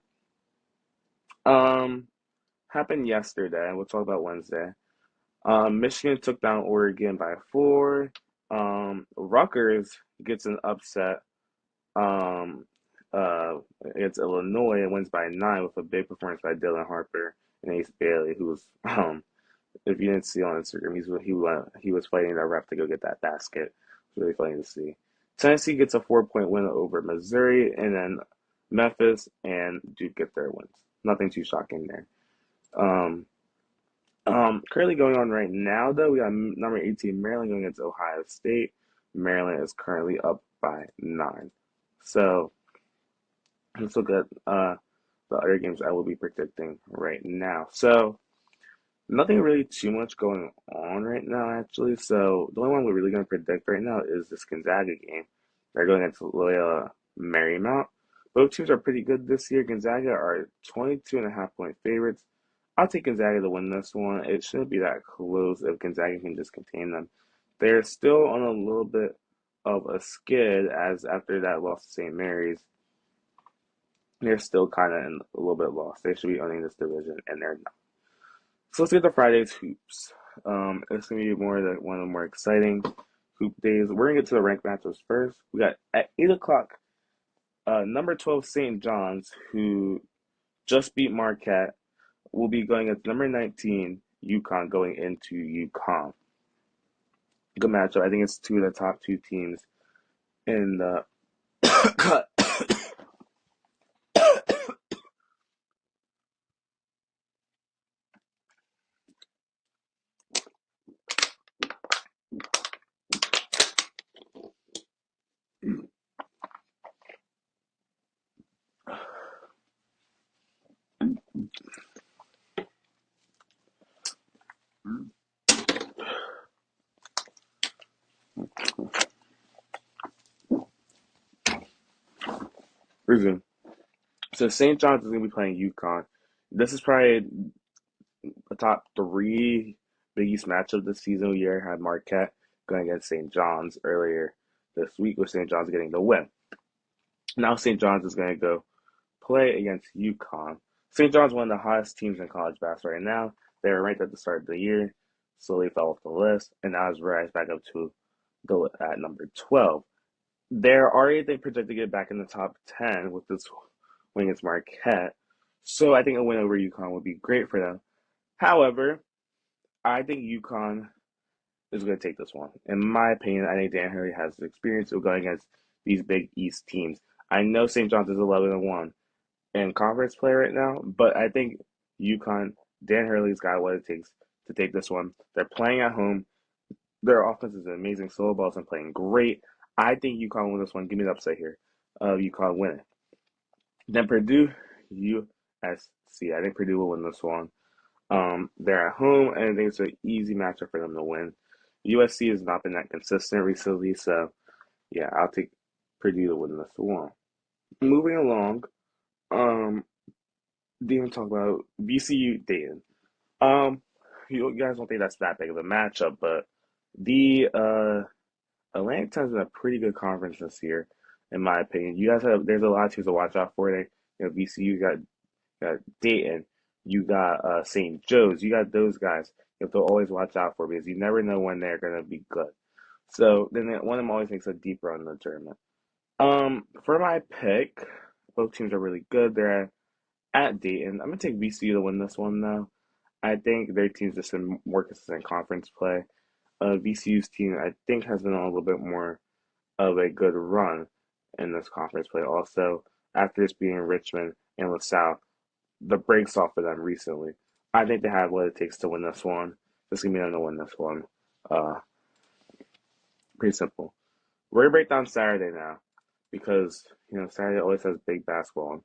um, happened yesterday. We'll talk about Wednesday. Michigan took down Oregon by 4. Rutgers gets an upset um, uh, against Illinois and wins by 9 with a big performance by Dylan Harper and Ace Bailey, who was if you didn't see on Instagram, he was fighting that ref to go get that basket. It's really funny to see. Tennessee gets a 4 point win over Missouri, and then Memphis and Duke get their wins. Nothing too shocking there. Um, Currently going on right now, though, we got number 18 Maryland going against Ohio State. Maryland is currently up by 9. So let's look at the other games I will be predicting right now. So nothing really too much going on right now, actually. So the only one we're really going to predict right now is this Gonzaga game. They're going against Loyola Marymount. Both teams are pretty good this year. Gonzaga are 22.5 point favorites. I'll take Gonzaga to win this one. It shouldn't be that close if Gonzaga can just contain them. They're still on a little bit of a skid as after that loss to St. Mary's, they're still kind of a little bit lost. They should be owning this division, and they're not. So let's get to Friday's hoops. It's gonna be one of the more exciting hoop days. We're gonna get to the ranked matchups first. We got at 8 o'clock, number 12 St. John's, who just beat Marquette, will be going against number 19 UConn going into UConn. Good matchup. I think it's two of the top two teams in the resume. So St. John's is going to be playing UConn. This is probably a top three Big East matchup this season. We already had Marquette going against St. John's earlier this week, with St. John's getting the win. Now St. John's is going to go play against UConn. St. John's one of the hottest teams in college basketball right now. They were ranked at the start of the year, slowly fell off the list, and now has rise back up to the at number 12. They're already they projected to get back in the top 10 with this win against Marquette. So I think a win over UConn would be great for them. However, I think UConn is going to take this one. In my opinion, I think Dan Hurley has the experience of going against these Big East teams. I know St. John's is 11-1 in conference play right now, but I think UConn, Dan Hurley's got what it takes to take this one. They're playing at home. Their offense is amazing. Solo balls and playing great. I think UConn will win this one. Give me the upset here of UConn winning. Then Purdue, USC. I think Purdue will win this one. They're at home, and I think it's an easy matchup for them to win. USC has not been that consistent recently, so yeah, I'll take Purdue to win this one. Moving along, didn't talk about VCU Dayton. Um, you guys don't think that's that big of a matchup, but the Atlantic Time's been a pretty good conference this year, in my opinion. You guys have there's a lot of teams to watch out for. VCU got Dayton, you got St. Joe's, you got those guys. You have to always watch out for because you never know when they're gonna be good. So then one of them always makes a deep run in the tournament. For my pick, both teams are really good. They're at Dayton. I'm gonna take VCU to win this one though. I think their team's just in more consistent conference play. VCU's team, I think, has been on a little bit more of a good run in this conference play. Also, after just beating Richmond and LaSalle, the breaks off for them recently. I think they have what it takes to win this one. Just give me them to win this one. Uh, Pretty simple. We're gonna break down Saturday now because Saturday always has big basketball on.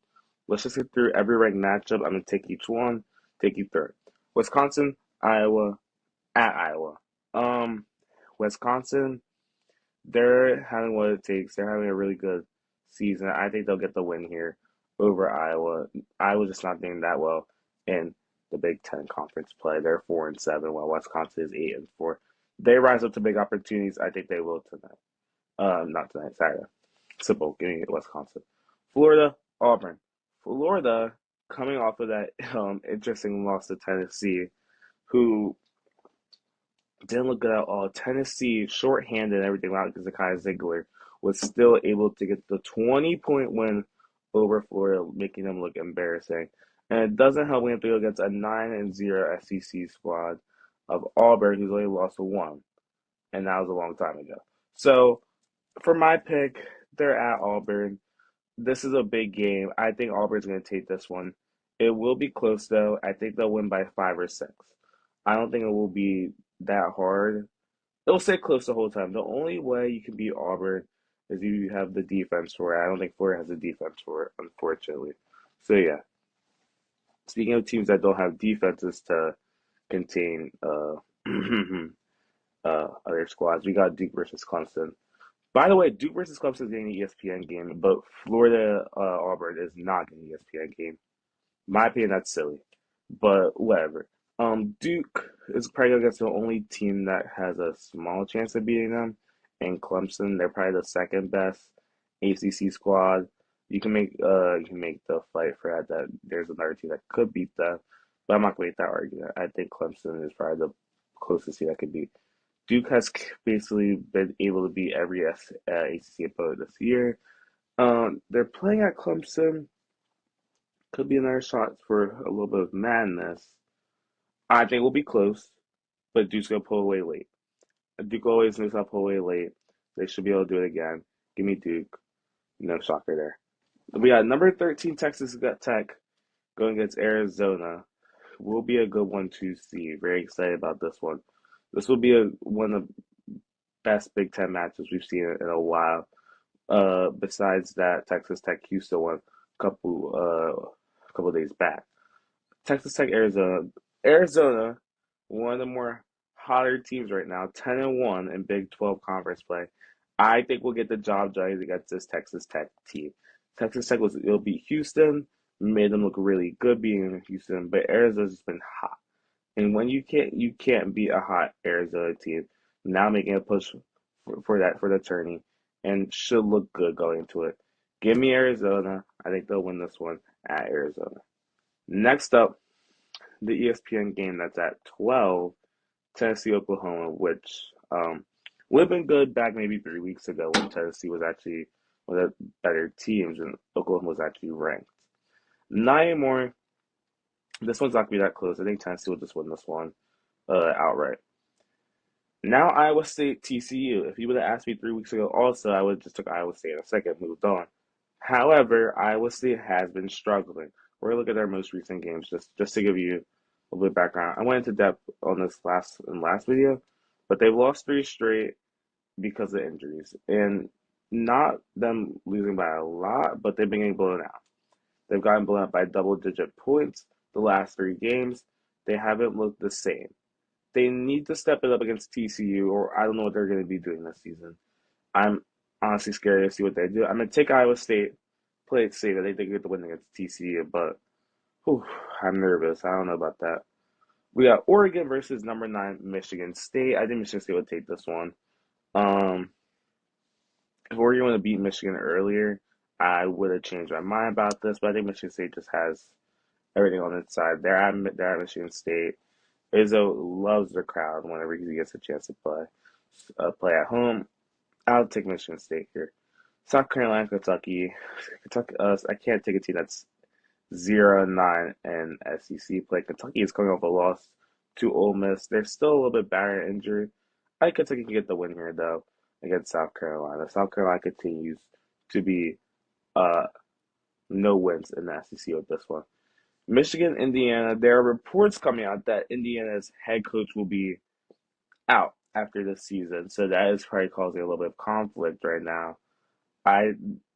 Let's just get through every ranked matchup. I'm gonna take each one, take you through it. Wisconsin, Iowa, at Iowa. Um, Wisconsin, they're having what it takes. They're having a really good season. I think they'll get the win here over Iowa. Iowa's just not doing that well in the Big Ten conference play. They're 4-7, while Wisconsin is 8-4. They rise up to big opportunities. I think they will tonight. Not tonight, Saturday. Simple. Give me Wisconsin. Florida, Auburn. Florida coming off of that interesting loss to Tennessee, who didn't look good at all. Tennessee, shorthanded and everything out because of Kai Ziegler, was still able to get the 20-point win over Florida, making them look embarrassing. And it doesn't help when you have to go against a 9-0 SEC squad of Auburn, who's only lost one, and that was a long time ago. So for my pick, they're at Auburn. This is a big game. I think Auburn's going to take this one. It will be close, though. I think they'll win by 5 or 6. I don't think it will be that hard. It'll stay close the whole time. The only way you can beat Auburn is you have the defense for it. I don't think Florida has the defense for it, unfortunately. So, yeah. Speaking of teams that don't have defenses to contain other squads, we got Duke versus Clemson. By the way, Duke versus Clemson is getting an ESPN game, but Florida Auburn is not getting an ESPN game. In my opinion, that's silly, but whatever. Duke is probably against the only team that has a small chance of beating them, and Clemson, they're probably the second best ACC squad. You can make the fight for that. That there's another team that could beat them, but I'm not gonna make that argument. I think Clemson is probably the closest team that could beat. Duke has basically been able to beat every ACC opponent this year. They're playing at Clemson. Could be another shot for a little bit of madness. I think we'll be close, but Duke's gonna pull away late. Duke always moves up way late. They should be able to do it again. Give me Duke. No shocker there. We got number 13 Texas Tech going against Arizona. Will be a good one to see. Very excited about this one. This will be one of the best Big Ten matches we've seen in a while. Besides that, Texas Tech Houston one a couple days back. Texas Tech Arizona. Arizona, one of the more hotter teams right now, 10-1 in Big 12 conference play. I think we'll get the job done against this Texas Tech team. Texas Tech it'll beat Houston, made them look really good being in Houston, but Arizona's just been hot. And when you can't beat a hot Arizona team. Now making a push for the tourney and should look good going into it. Give me Arizona. I think they'll win this one at Arizona. Next up, the ESPN game that's at 12, Tennessee Oklahoma, which would have been good back maybe 3 weeks ago when Tennessee was actually one of the better teams and Oklahoma was actually ranked. Not anymore. This one's not gonna be that close. I think Tennessee will just win this one outright. Now Iowa State TCU. If you would have asked me 3 weeks ago, also I would have just took Iowa State in a second, moved on. However, Iowa State has been struggling. We're gonna look at their most recent games just to give you a little bit of background. I went into depth on this last video, but they've lost three straight because of injuries, and not them losing by a lot, but they've been getting blown out. They've gotten blown out by double-digit points the last three games. They haven't looked the same. They need to step it up against TCU, or I don't know what they're going to be doing this season. I'm honestly scared to see what they do. I'm going to take Iowa State, play it safe. I think they get the win against TCU, but whew, I'm nervous. I don't know about that. We got Oregon versus number 9 Michigan State. I think Michigan State would take this one. Um, if Oregon would have beat Michigan earlier, I would have changed my mind about this, but I think Michigan State just has everything on its side. They're at Michigan State. Izzo loves the crowd whenever he gets a chance to play at home. I'll take Michigan State here. South Carolina, Kentucky. Kentucky. I can't take a team that's 0-9 in SEC play. Kentucky is coming off a loss to Ole Miss. They're still a little bit bad at injury. I think Kentucky can get the win here though against South Carolina. South Carolina continues to be uh no wins in the SEC with this one. Michigan, Indiana. There are reports coming out that Indiana's head coach will be out after this season, so that is probably causing a little bit of conflict right now. I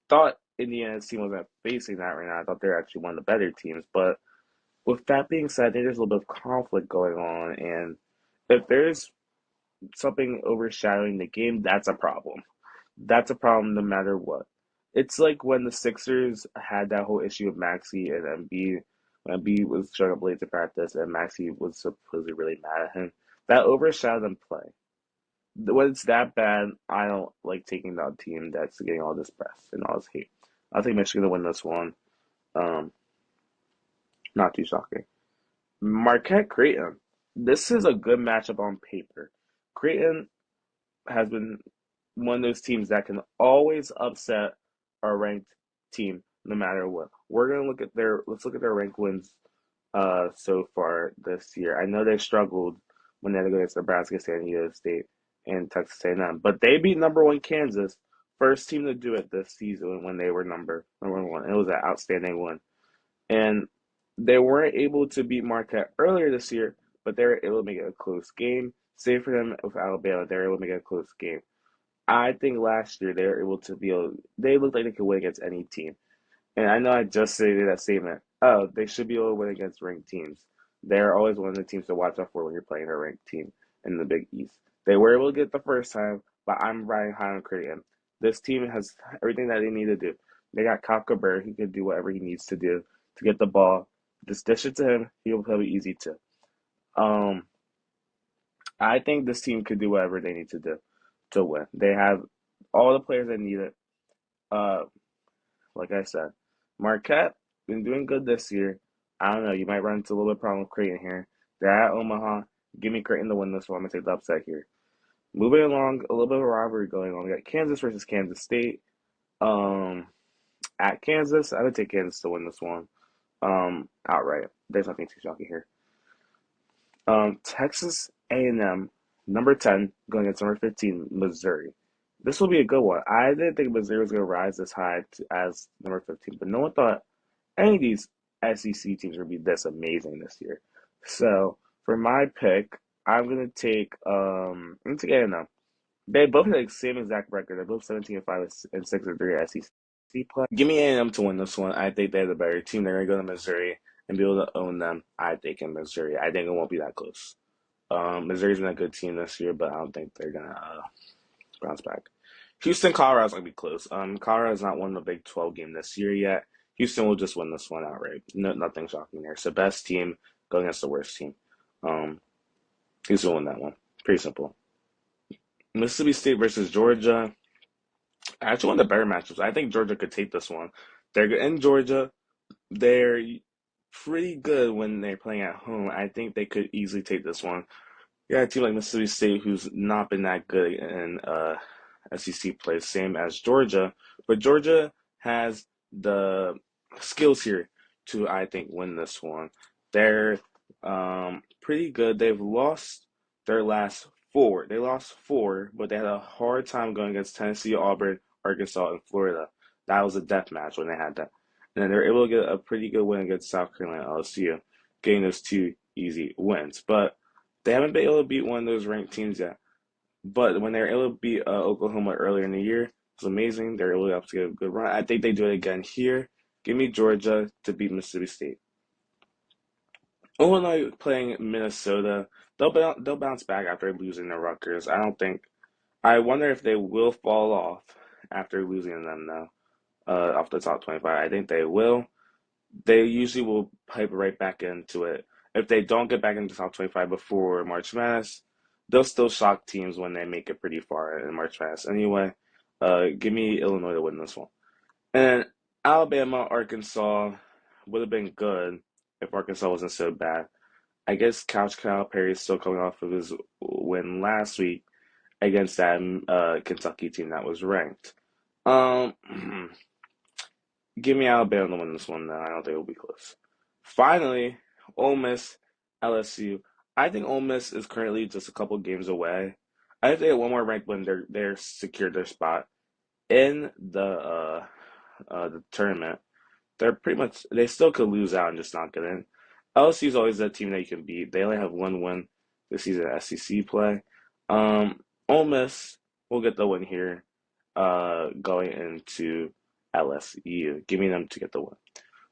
thought Indiana's team wasn't facing that right now. I thought they're actually one of the better teams, but with that being said, I think there's a little bit of conflict going on, and if there's something overshadowing the game, that's a problem. That's a problem no matter what. It's like when the Sixers had that whole issue with Maxey and Embiid, when Embiid was showing up late to practice and Maxey was supposedly really mad at him. That overshadowed them play. When it's that bad, I don't like taking that team that's getting all this press and all this hate. I think Michigan to win this one. Um, Not too shocking. Marquette Creighton. This is a good matchup on paper. Creighton has been one of those teams that can always upset a ranked team no matter what. Let's look at their ranked wins so far this year. I know they struggled when they had to go against Nebraska, San Diego State, and Texas A&M, but they beat number 1 Kansas, first team to do it this season when they were number 1. It was an outstanding win, and they weren't able to beat Marquette earlier this year, but they were able to make it a close game. Same for them with Alabama, they were able to make it a close game. I think last year they looked like they could win against any team. And I know I just stated that statement. Oh, they should be able to win against ranked teams. They're always one of the teams to watch out for when you're playing a ranked team in the Big East. They were able to get it the first time, but I'm riding high on Creighton. This team has everything that they need to do. They got Kafka Bird. He could do whatever he needs to do to get the ball. Just dish it to him. He'll be easy too. Um, I think this team could do whatever they need to do to win. They have all the players they need it. Uh, like I said, Marquette been doing good this year. I don't know. You might run into a little bit of problem with Creighton here. They're at Omaha. Give me Creighton to win this one. I'm gonna take the upset here. Moving along, a little bit of a rivalry going on. We got Kansas versus Kansas State. Um, at Kansas, I would take Kansas to win this one. Outright. There's nothing too shocking here. Texas A&M. Number 10 going against number 15, Missouri. This will be a good one. I didn't think Missouri was going to rise this high as number 15, but no one thought any of these SEC teams would be this amazing this year. So for my pick, I'm gonna take A&M. They both have the same exact record. They're both 17-5 and 6-3 SEC play. Give me A&M to win this one. I think they're the better team. They're gonna go to Missouri and be able to own them. I think in Missouri. I think it won't be that close. Missouri's been a good team this year, but I don't think they're gonna bounce back. Houston, Colorado's gonna be close. Colorado's not won the Big 12 game this year yet. Houston will just win this one outright. No, nothing shocking there. It's the best team going against the worst team. Um, Houston will win that one. Pretty simple. Mississippi State versus Georgia. Actually, one of the better matchups. I think Georgia could take this one. They're in Georgia. They're pretty good when they're playing at home. I think they could easily take this one. Yeah, a team like Mississippi State who's not been that good in SEC play, same as Georgia, but Georgia has the skills here to, I think, win this one. They're pretty good. They've lost their last four. They lost four, but they had a hard time going against Tennessee, Auburn, Arkansas, and Florida. That was a death match when they had that. And then they were able to get a pretty good win against South Carolina, LSU, getting those two easy wins. But they haven't been able to beat one of those ranked teams yet. But when they were able to beat Oklahoma earlier in the year, it was amazing. They were able to get a good run. I think they do it again here. Give me Georgia to beat Mississippi State. Illinois playing Minnesota. They'll bounce back after losing to Rutgers. I don't think. I wonder if they will fall off after losing to them though. Off the top 25. I think they will. They usually will pipe right back into it. If they don't get back into the top 25 before March Madness, they'll still shock teams when they make it pretty far in March Madness. Anyway, give me Illinois to win this one. And Alabama, Arkansas would have been good if Arkansas wasn't so bad. I guess Couch Calipari is still coming off of his win last week against that Kentucky team that was ranked. Um, Give me Alabama to win this one, though. I don't think it'll be close. Finally, Ole Miss, LSU. I think Ole Miss is currently just a couple games away. I think they get one more rank when they're secured their spot in the tournament. They're pretty much they still could lose out and just not get in. LSU is always that team that you can beat. They only have one win this season at SEC play. Ole Miss will get the win here, going into LSU. Give me them to get the win.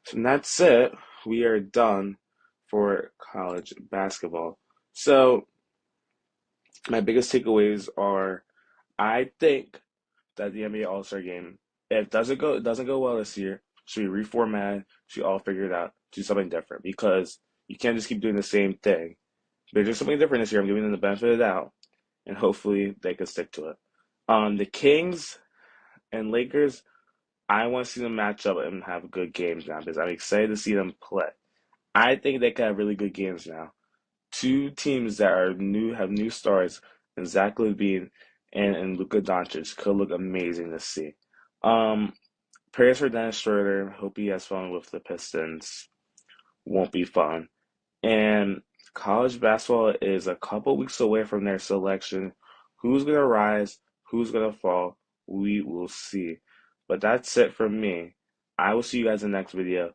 So that's it. We are done for college basketball. So my biggest takeaways are I think that the NBA All-Star game, if it doesn't go well this year, should be reformatted, should all figure it out, do something different because you can't just keep doing the same thing. They're doing something different this year. I'm giving them the benefit of the doubt, and hopefully they can stick to it. The Kings and Lakers, I want to see them match up and have good games now because I'm excited to see them play. I think they can have really good games now. Two teams that are new have new stars, and Zach LaVine and Luka Doncic could look amazing to see. Um, Prayers for Dennis Schroeder. Hope he has fun with the Pistons. Won't be fun. And college basketball is a couple weeks away from their selection. Who's going to rise? Who's going to fall? We will see. But that's it from me. I will see you guys in the next video.